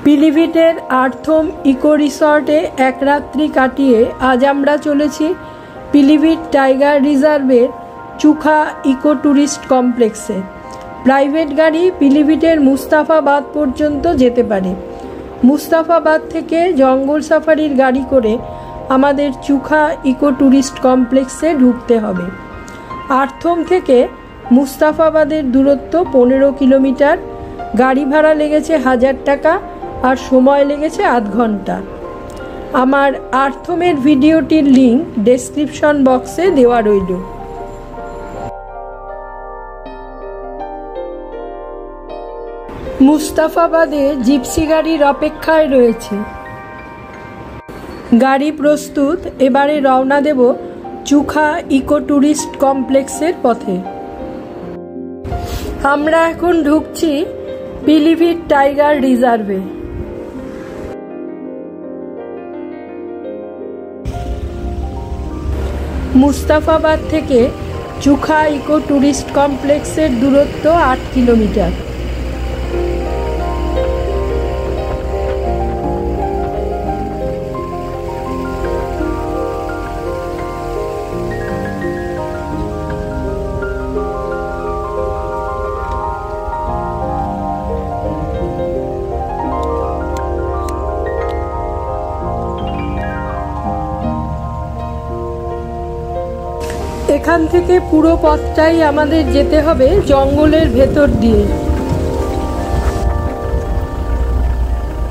পিলিভিটের আর্থম eco রিসর্টে এক রাত্রি কাটিয়ে আজ আমরা চলেছি পিলিভিট টাইগার রিজার্ভের চুখা ইকো ট্যুরিস্ট কমপ্লেক্সে। প্রাইভেট গাড়ি পিলিভিটের মুস্তাফাবাদ পর্যন্ত যেতে পারে। মুস্তাফাবাদ থেকে জঙ্গল সাফারির গাড়ি করে আমাদের চুখা ইকো ট্যুরিস্ট কমপ্লেক্সে ঢুকতে হবে। আর্থম থেকে মুস্তাফাবাদের দূরত্ব 15 কিলোমিটার। গাড়ি ভাড়া লেগেছে 1000 টাকা আর সময় লেগেছে আধ ঘন্টা। আমার আর্থমের ভিডিওটির লিঙ্ক ডেসক্রিপশন বক্সে দেওয়া রইল। মুস্তাফাবাদে জিপসি গাড়ির অপেক্ষায় রয়েছে। গাড়ি প্রস্তুত, এবারে রওনা দেব চুখা ইকো ট্যুরিস্ট কমপ্লেক্সের পথে। আমরা এখন ঢুকছি পিলিভিট টাইগার রিজার্ভে। মুস্তাফাবাদ থেকে চুখা ইকো ট্যুরিস্ট কমপ্লেক্সের দূরত্ব 8 কিলোমিটার। এখান থেকে পুরো পথটাই আমাদের যেতে হবে জঙ্গলের ভেতর দিয়ে।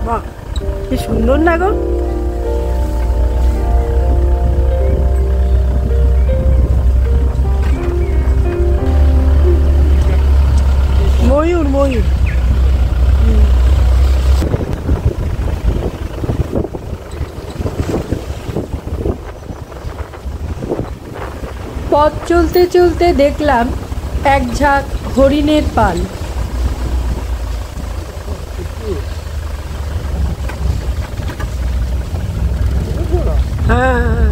বাহ, কি সুন্দর না গো। ময়ূর ময়ূর পথ চলতে চলতে দেখলাম এক ঝাঁক হরিণের পাল। হ্যাঁ,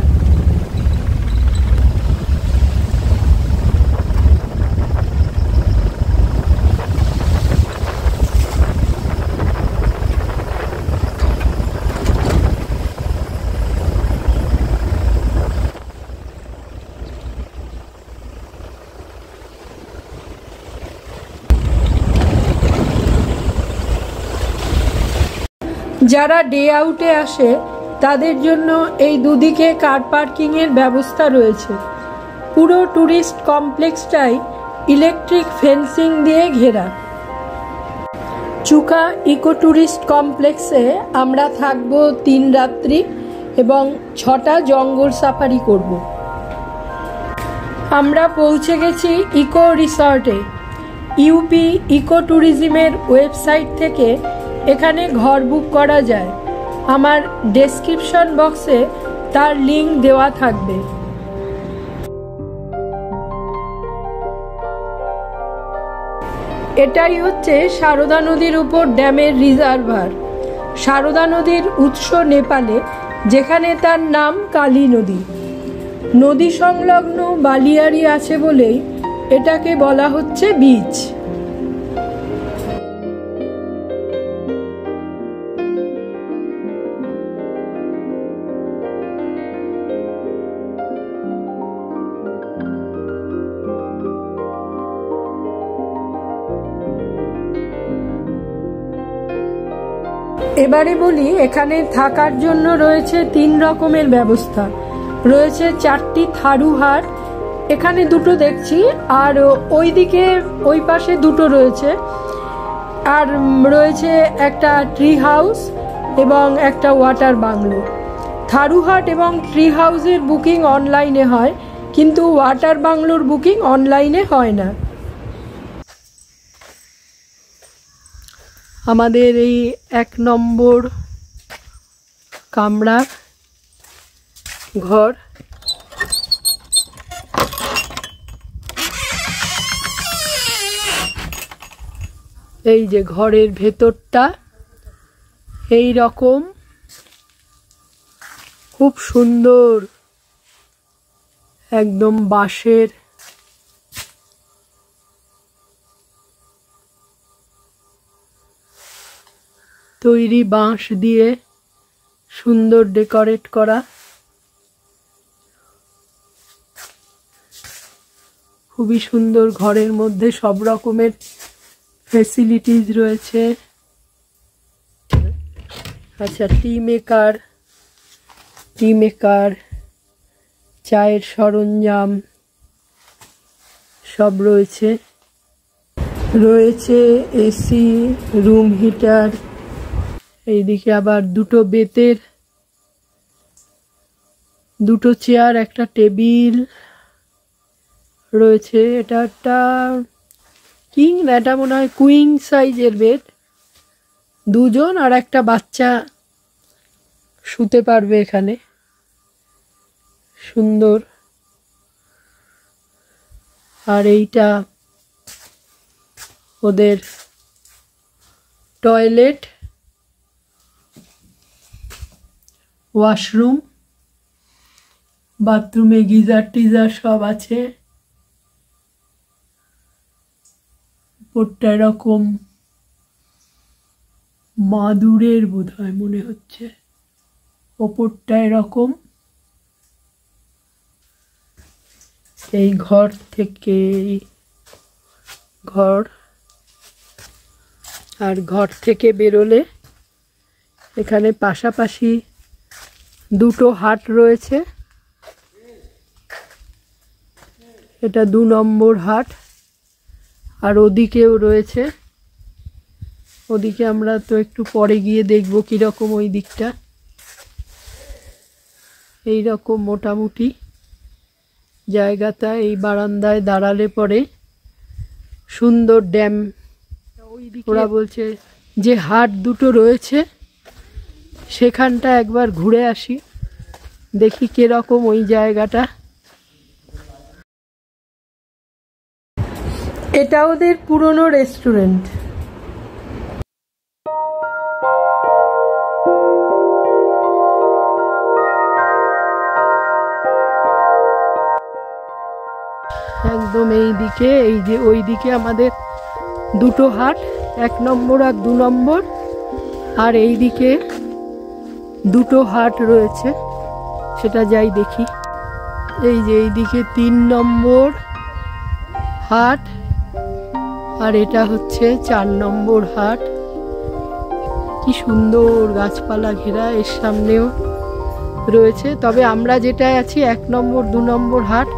যারা ডে আউটে আসে তাদের জন্য এই দুদিকে কার পার্কিংয়ের ব্যবস্থা রয়েছে। পুরো ট্যুরিস্ট কমপ্লেক্সটাই ইলেকট্রিক ফেন্সিং দিয়ে ঘেরা। চুখা ইকো ট্যুরিস্ট কমপ্লেক্সে আমরা থাকব 3 রাত্রি এবং 6টা জঙ্গল সাফারি করব। আমরা পৌঁছে গেছি ইকো রিসর্টে। ইউপি ইকো ট্যুরিজমের ওয়েবসাইট থেকে এখানে ঘর বুক করা যায়। আমার ডেসক্রিপশন বক্সে তার লিঙ্ক দেওয়া থাকবে। এটাই হচ্ছে সারদা নদীর উপর ড্যামের রিজার্ভার। সারদা নদীর উৎস নেপালে, যেখানে তার নাম কালী নদী। নদী সংলগ্ন বালিয়াড়ি আছে বলেই এটাকে বলা হচ্ছে বিচ। এবারে বলি, এখানে থাকার জন্য রয়েছে 3 রকমের ব্যবস্থা। রয়েছে 4টি থারু হাট, এখানে 2টো দেখছি, আর ওইদিকে ওই পাশে 2টো রয়েছে। আর রয়েছে একটা ট্রি হাউস এবং একটা ওয়াটার বাংলো। থারু হাট এবং ট্রি হাউসের বুকিং অনলাইনে হয়, কিন্তু ওয়াটার বাংলোর বুকিং অনলাইনে হয় না। আমাদের এই 1 নম্বর কামরা ঘর। এই যে ঘরের ভেতরটা এই রকম, খুব সুন্দর, একদম বাঁশের। তৈরি বাঁশ দিয়ে সুন্দর ডেকোরেট করা, খুবই সুন্দর। ঘরের মধ্যে সব রকমের ফেসিলিটিস রয়েছে। আচ্ছা, টি মেকার, চায়ের সরঞ্জাম সব রয়েছে। রয়েছে এসি, রুম হিটার। এইদিকে আবার দুটো চেয়ার, একটা টেবিল রয়েছে। এটা একটা কিং না, এটা মনে হয় কুইন সাইজের বেড। দুজন আর একটা বাচ্চা শুতে পারবে এখানে, সুন্দর। আর এইটা ওদের টয়লেট, ওয়াশরুম, বাথরুমে গিজার টিজার সব আছে। উপরটা এরকম মাদুরের বোধহয় মনে হচ্ছে, ওপরটা এরকম। এই ঘর থেকে আর ঘর থেকে বেরোলে এখানে পাশাপাশি দুটো হাট রয়েছে। এটা 2 নম্বর হাট, আর ওদিকেও রয়েছে। ওদিকে আমরা তো একটু পরে গিয়ে দেখবো কিরকম ওই দিকটা। এইরকম মোটামুটি জায়গাটা। এই বারান্দায় দাঁড়ালে পরে সুন্দর ড্যাম। ওরা বলছে যে হাট দুটো রয়েছে সেখানটা একবার ঘুরে আসি, দেখি কিরকম ওই জায়গাটা। এটা ওদের পুরনো রেস্টুরেন্ট। একদম এই দিকে, এই যে ওই দিকে আমাদের দুটো হাট, 1 নম্বর আর 2 নম্বর। আর এই দিকে দুটো হাট রয়েছে, সেটা যাই দেখি। এই যে এইদিকে 3 নম্বর হাট, আর এটা হচ্ছে 4 নম্বর হাট। কি সুন্দর গাছপালা ঘেরা, এর সামনেও রয়েছে। তবে আমরা যেটায় আছি 1 নম্বর 2 নম্বর হাট,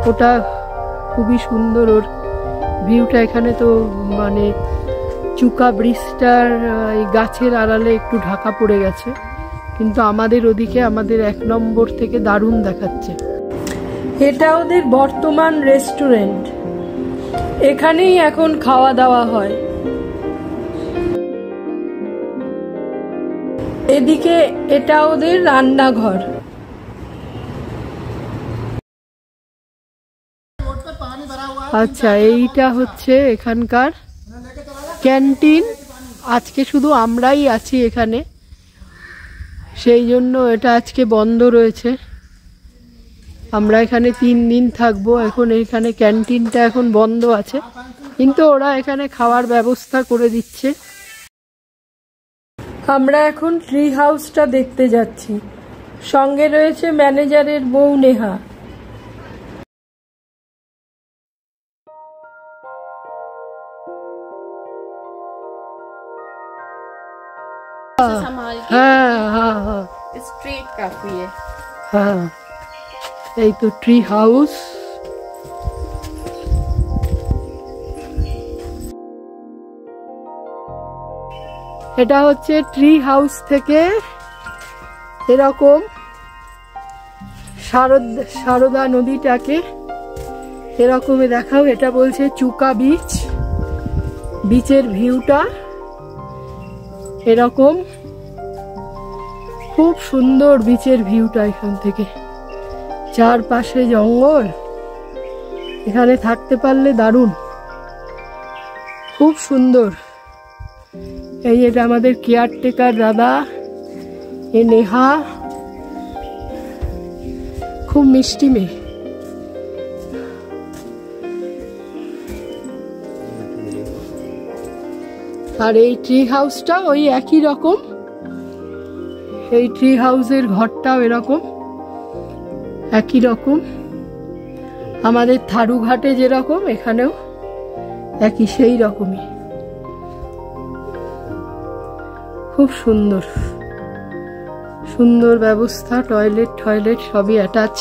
ওটা খুবই সুন্দর। ওর ভিউটা এখানে তো মানে চুকা ব্রিজটার এই গাছের আড়ালে একটু ঢাকা পড়ে গেছে, কিন্তু আমাদের ওদিকে আমাদের 1 নম্বর থেকে দারুণ দেখাচ্ছে। এটা ওদের বর্তমান রেস্টুরেন্ট, এখানেই এখন খাওয়া দাওয়া হয়। এদিকে এটা ওদের রান্নাঘর। আচ্ছা, এইটা হচ্ছে এখানকার ক্যান্টিন। আজকে শুধু আমরাই আছি এখানে, সেই জন্য এটা আজকে বন্ধ রয়েছে। আমরা এখানে 3 দিন থাকবো। এখন এখানে ক্যান্টিনটা এখন বন্ধ আছে, কিন্তু ওরা এখানে খাওয়ার ব্যবস্থা করে দিচ্ছে। আমরা এখন ট্রি হাউসটা দেখতে যাচ্ছি। সঙ্গে রয়েছে ম্যানেজারের বউ নেহা। हाँ हाँ हाँ, स्ट्रीट काफी है। हाँ, এই তো ট্রি হাউস। এটা হচ্ছে ট্রি হাউস থেকে এরকম সারদা নদীটাকে এরকমই দেখাও। এটা বলছে চুকা বিচ, বিচের ভিউটা এরকম। খুব সুন্দর বিচের ভিউটা এখান থেকে, চারপাশে জঙ্গল। এখানে থাকতে পারলে দারুণ, খুব সুন্দর। এই এটা আমাদের কেয়ারটেকার দাদা, এ নেহা, খুব মিষ্টি মেয়ে। আর এই ট্রি হাউসটা ওই একই রকম, এই ট্রি হাউসের ঘরটাও এরকম একই রকম, আমাদের থারু ঘাটে যেরকম এখানেও একই সেই রকমই। খুব সুন্দর সুন্দর ব্যবস্থা, টয়লেট টয়লেট সবই অ্যাটাচ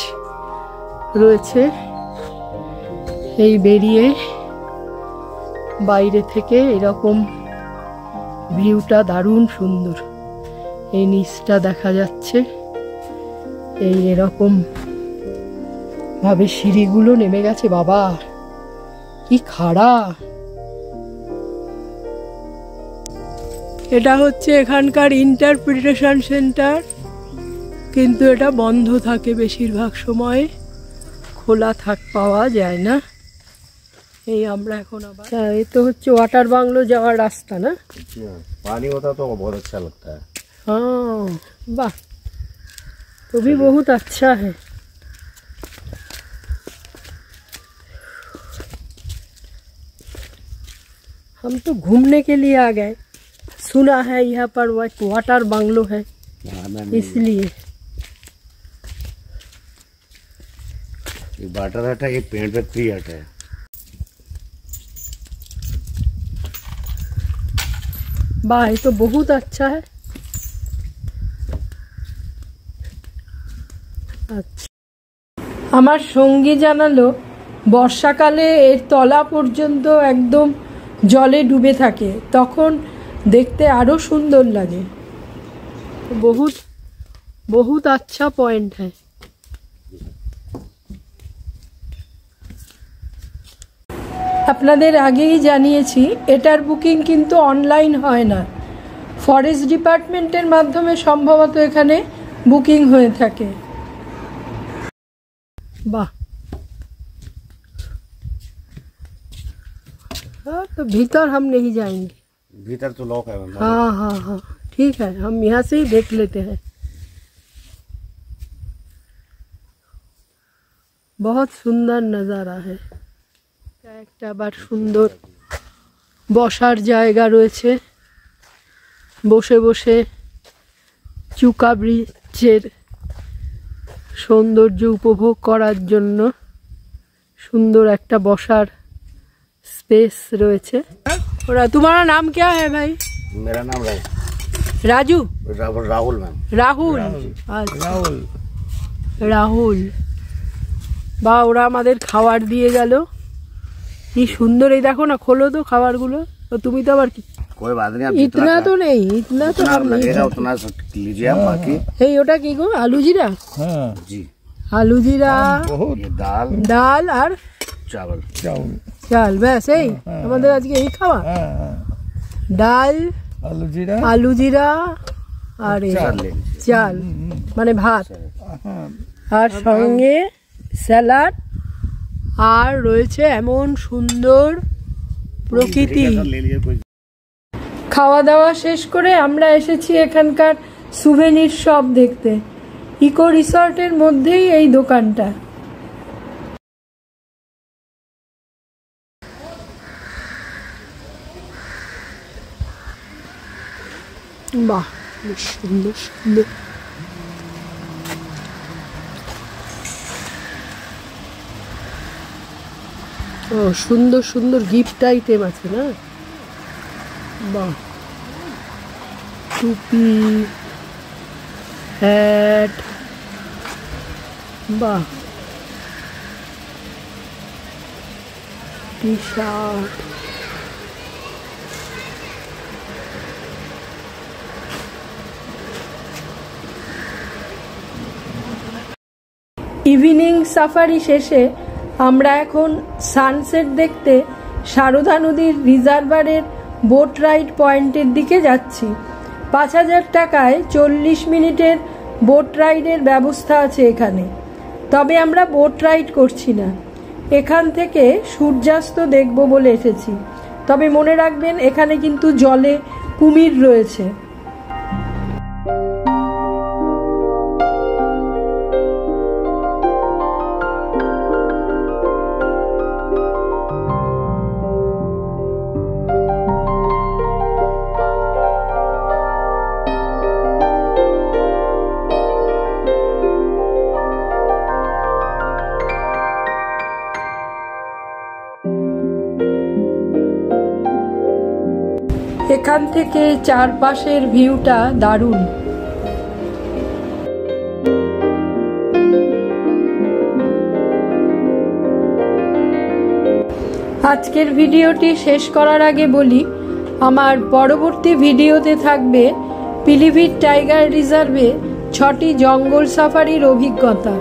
রয়েছে। এই বেরিয়ে বাইরে থেকে এরকম ভিউটা দারুণ সুন্দর, এই নিচটা দেখা যাচ্ছে, এই এরকম ভাবে সিঁড়িগুলো নেমে গেছে, বাবা কি খাড়া। এটা হচ্ছে এখানকার ইন্টারপ্রিটেশন সেন্টার, কিন্তু এটা বন্ধ থাকে বেশিরভাগ সময়, খোলা পাওয়া যায় না। এই আমরা এখন আবার এই তো হচ্ছে ওয়াটার বাংলো যাওয়ার রাস্তা না, पानी होता तो बहुत अच्छा लगता है। हाँ वाह, तो भी बहुत अच्छा है। हम तो घूमने के लिए आ गए, सुना है यहाँ पर वाटर बांग्लो है इसलिए। ये वाटर हट है, ये पेड़ पे ट्री हट है। वाह, ये तो बहुत अच्छा है। আচ্ছা, আমার সঙ্গী জানালো বর্ষাকালে এর তলা পর্যন্ত একদম জলে ডুবে থাকে, তখন দেখতে আরো সুন্দর লাগে। বহুত বহুত আচ্ছা পয়েন্ট है। আপনাদের আগেই জানিয়েছি এটার বুকিং কিন্তু অনলাইন হয় না, ফরেস্ট ডিপার্টমেন্টের মাধ্যমে সম্ভবত এখানে বুকিং হয়ে থাকে। वाह, हाँ तो भीतर हम नहीं जाएंगे, भीतर तो लॉक है। हाँ हाँ हाँ ठीक है, हम यहाँ से ही देख लेते हैं। बहुत सुंदर नज़ारा है, একটা আবার সুন্দর বসার জায়গা রয়েছে, বসে বসে চুকা ব্রিজের সৌন্দর্য উপভোগ করার জন্য সুন্দর একটা বসার স্পেস রয়েছে। ওরা तुम्हारा नाम क्या है भाई? मेरा नाम राजू, राहुल मैम। রাহুল, আচ্ছা রাহুল। বা ওরা আমাদের খাবার দিয়ে গেল, কি সুন্দর। এই দেখো না, খোলো তো খাবারগুলো। তো তুমি তো আবার कोई बात नहीं, इतना तो नहीं, इतना तो हम नहीं लगेगा उतना लीजिए आप। बाकी এই ওটা কি গো? আলু জিরা? हाँ जी, আলু জিরা, ये दाल ডাল আর चावल চাল, ব্যাস এই আমাদের আজকে এই খাওয়া। ডাল, আলু জিরা আর এই চাল মানে ভাত, আর সঙ্গে স্যালাড, আর রয়েছে এমন সুন্দর প্রকৃতি। ले लीजिए कोई। খাওয়া দাওয়া শেষ করে আমরা এসেছি এখানকার সুভেনির শপ দেখতে। ইকো রিসর্টের মধ্যেই এই দোকানটা। বাহ, বেশ সুন্দর সুন্দর। ও সুন্দর সুন্দর গিফট আইটেম আছে না, বাহ, টুপি, হ্যাট, বাহ, টি শার্ট, ইভিনিং সাফারি শেষে আমরা এখন সানসেট দেখতে সারদা নদীর রিজার্ভারের বোট রাইড পয়েন্টের দিকে যাচ্ছি। 5000 টাকায় 40 মিনিটের বোট রাইডের ব্যবস্থা আছে এখানে, তবে আমরা বোট রাইড করছি না, এখান থেকে সূর্যাস্ত দেখব বলে এসেছি। তবে মনে রাখবেন এখানে কিন্তু জলে কুমির রয়েছে। এখান থেকে চারপাশের ভিউটা দারুণ। আজকের ভিডিওটি শেষ করার আগে বলি, আমার পরবর্তী ভিডিওতে থাকবে পিলিভিট টাইগার রিজার্ভে 6টি জঙ্গল সাফারির অভিজ্ঞতা।